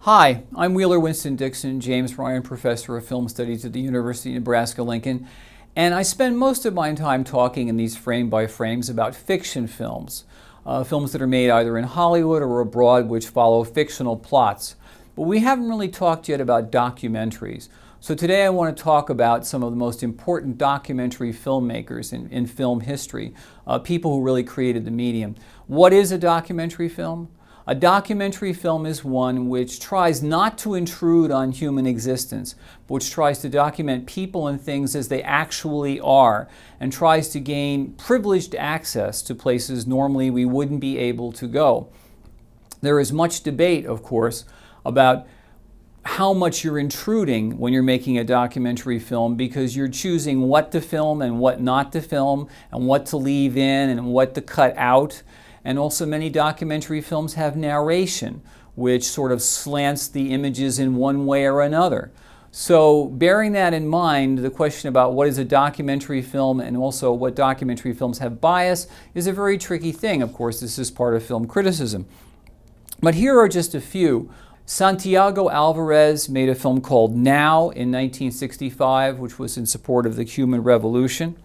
Hi, I'm Wheeler Winston Dixon, James Ryan Professor of Film Studies at the University of Nebraska-Lincoln, and I spend most of my time talking in these frame-by-frames about fiction films, films that are made either in Hollywood or abroad which follow fictional plots. But we haven't really talked yet about documentaries. So today I want to talk about some of the most important documentary filmmakers in film history, people who really created the medium. What is a documentary film? A documentary film is one which tries not to intrude on human existence, but which tries to document people and things as they actually are, and tries to gain privileged access to places normally we wouldn't be able to go. There is much debate, of course, about how much you're intruding when you're making a documentary film, because you're choosing what to film and what not to film, and what to leave in and what to cut out. And also many documentary films have narration, which sort of slants the images in one way or another. So bearing that in mind, the question about what is a documentary film and also what documentary films have bias is a very tricky thing. Of course, this is part of film criticism. But here are just a few. Santiago Alvarez made a film called Now in 1965, which was in support of the Cuban Revolution.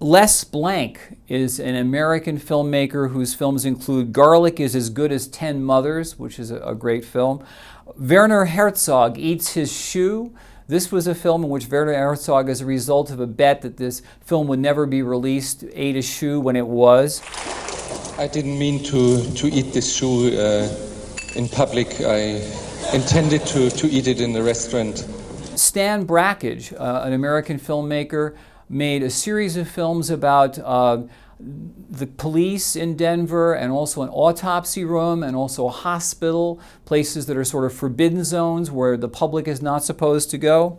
Les Blank is an American filmmaker whose films include Garlic is as Good as 10 Mothers, which is a great film. Werner Herzog Eats His Shoe. This was a film in which Werner Herzog, as a result of a bet that this film would never be released, ate a shoe when it was. I didn't mean to eat this shoe in public. I intended to eat it in the restaurant. Stan Brakhage, an American filmmaker, made a series of films about the police in Denver, and also an autopsy room, and also a hospital, places that are sort of forbidden zones where the public is not supposed to go.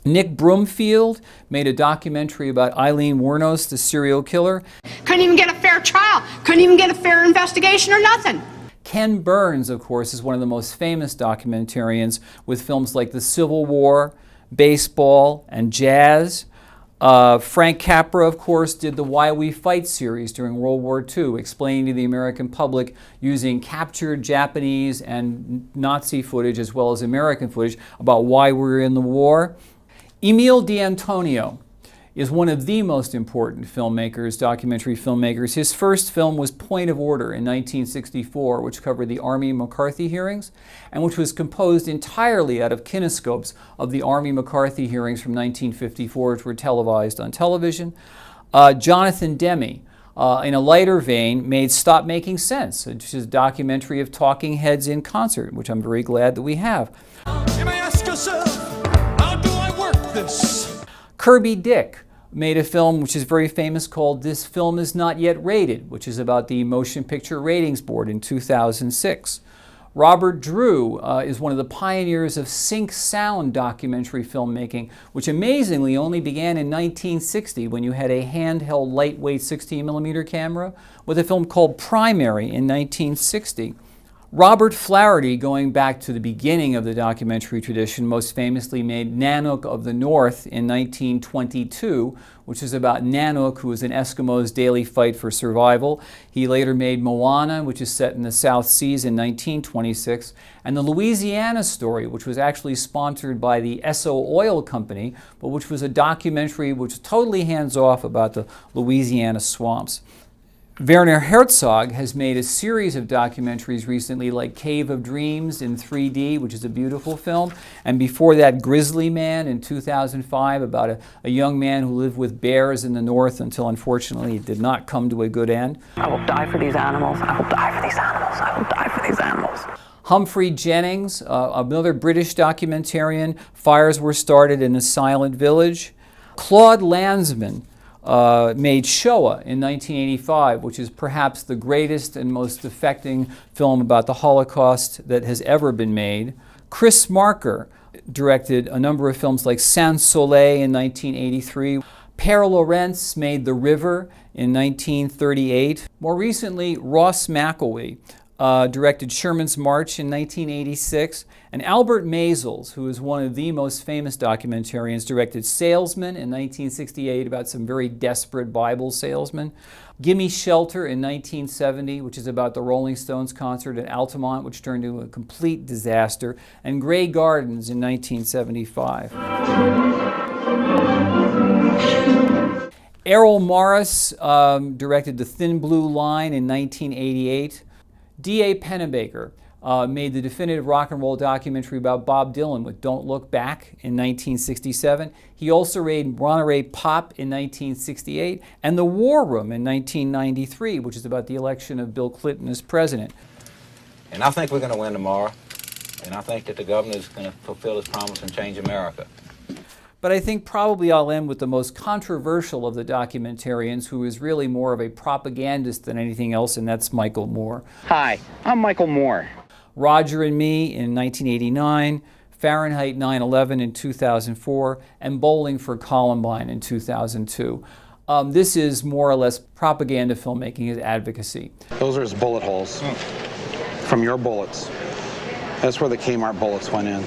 Nick Broomfield made a documentary about Eileen Wuornos, the serial killer. Couldn't even get a fair trial, couldn't even get a fair investigation or nothing. Ken Burns, of course, is one of the most famous documentarians with films like the Civil War, baseball, and jazz. Frank Capra, of course, did the Why We Fight series during World War II, explaining to the American public using captured Japanese and Nazi footage as well as American footage about why we were in the war. Emile D'Antonio is one of the most important filmmakers, documentary filmmakers. His first film was Point of Order in 1964, which covered the Army McCarthy hearings, and which was composed entirely out of kinescopes of the Army McCarthy hearings from 1954, which were televised on television. Jonathan Demme, in a lighter vein, made Stop Making Sense, which is a documentary of talking heads in concert, which I'm very glad that we have. You may ask yourself, how do I work this? Kirby Dick made a film which is very famous called This Film Is Not Yet Rated, which is about the Motion Picture Ratings Board in 2006. Robert Drew is one of the pioneers of sync sound documentary filmmaking, which amazingly only began in 1960 when you had a handheld lightweight 16mm camera, with a film called Primary in 1960. Robert Flaherty, going back to the beginning of the documentary tradition, most famously made Nanook of the North in 1922, which is about Nanook, who is an Eskimo's daily fight for survival. He later made Moana, which is set in the South Seas in 1926, and the Louisiana Story, which was actually sponsored by the Esso Oil Company, but which was a documentary which was totally hands-off about the Louisiana swamps. Werner Herzog has made a series of documentaries recently, like Cave of Dreams in 3D, which is a beautiful film, and before that Grizzly Man in 2005, about a young man who lived with bears in the north until unfortunately it did not come to a good end. I will die for these animals, I will die for these animals, I will die for these animals. Humphrey Jennings, another British documentarian, fires were started in a silent village. Claude Lanzmann made Shoah in 1985, which is perhaps the greatest and most affecting film about the Holocaust that has ever been made. Chris Marker directed a number of films like Sans Soleil in 1983. Pere Lorentz made The River in 1938. More recently, Ross McElwee directed Sherman's March in 1986. And Albert Maysles, who is one of the most famous documentarians, directed Salesman in 1968 about some very desperate Bible salesmen. Gimme Shelter in 1970, which is about the Rolling Stones concert in Altamont, which turned into a complete disaster. And Grey Gardens in 1975. Errol Morris directed The Thin Blue Line in 1988. D.A. Pennebaker made the definitive rock and roll documentary about Bob Dylan with Don't Look Back in 1967. He also made Monterey Pop in 1968 and The War Room in 1993, which is about the election of Bill Clinton as president. And I think we're going to win tomorrow, and I think that the governor is going to fulfill his promise and change America. But I think probably I'll end with the most controversial of the documentarians, who is really more of a propagandist than anything else, and that's Michael Moore. Hi, I'm Michael Moore. Roger and Me in 1989, Fahrenheit 9/11 in 2004, and Bowling for Columbine in 2002. This is more or less propaganda filmmaking, his advocacy. Those are his bullet holes from your bullets. That's where the Kmart bullets went in.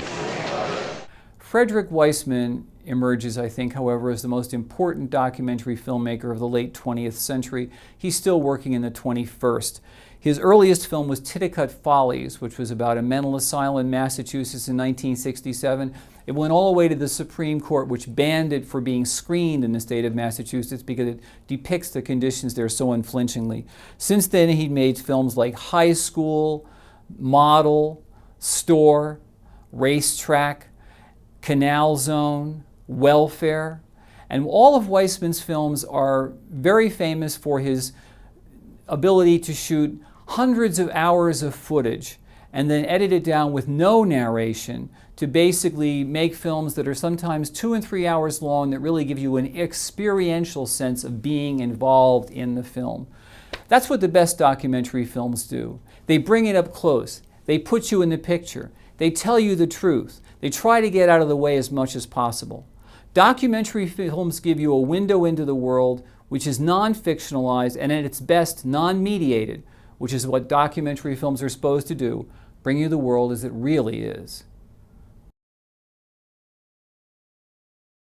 Frederick Weissman emerges, I think, however, as the most important documentary filmmaker of the late 20th century. He's still working in the 21st. His earliest film was Titicut Follies, which was about a mental asylum in Massachusetts in 1967. It went all the way to the Supreme Court, which banned it for being screened in the state of Massachusetts because it depicts the conditions there so unflinchingly. Since then, he made films like High School, Model, Store, Racetrack, Canal Zone, Welfare, and all of Weissman's films are very famous for his ability to shoot hundreds of hours of footage and then edit it down with no narration to basically make films that are sometimes 2 and 3 hours long that really give you an experiential sense of being involved in the film. That's what the best documentary films do. They bring it up close. They put you in the picture. They tell you the truth. They try to get out of the way as much as possible. Documentary films give you a window into the world which is non-fictionalized and at its best non-mediated, which is what documentary films are supposed to do, bring you the world as it really is.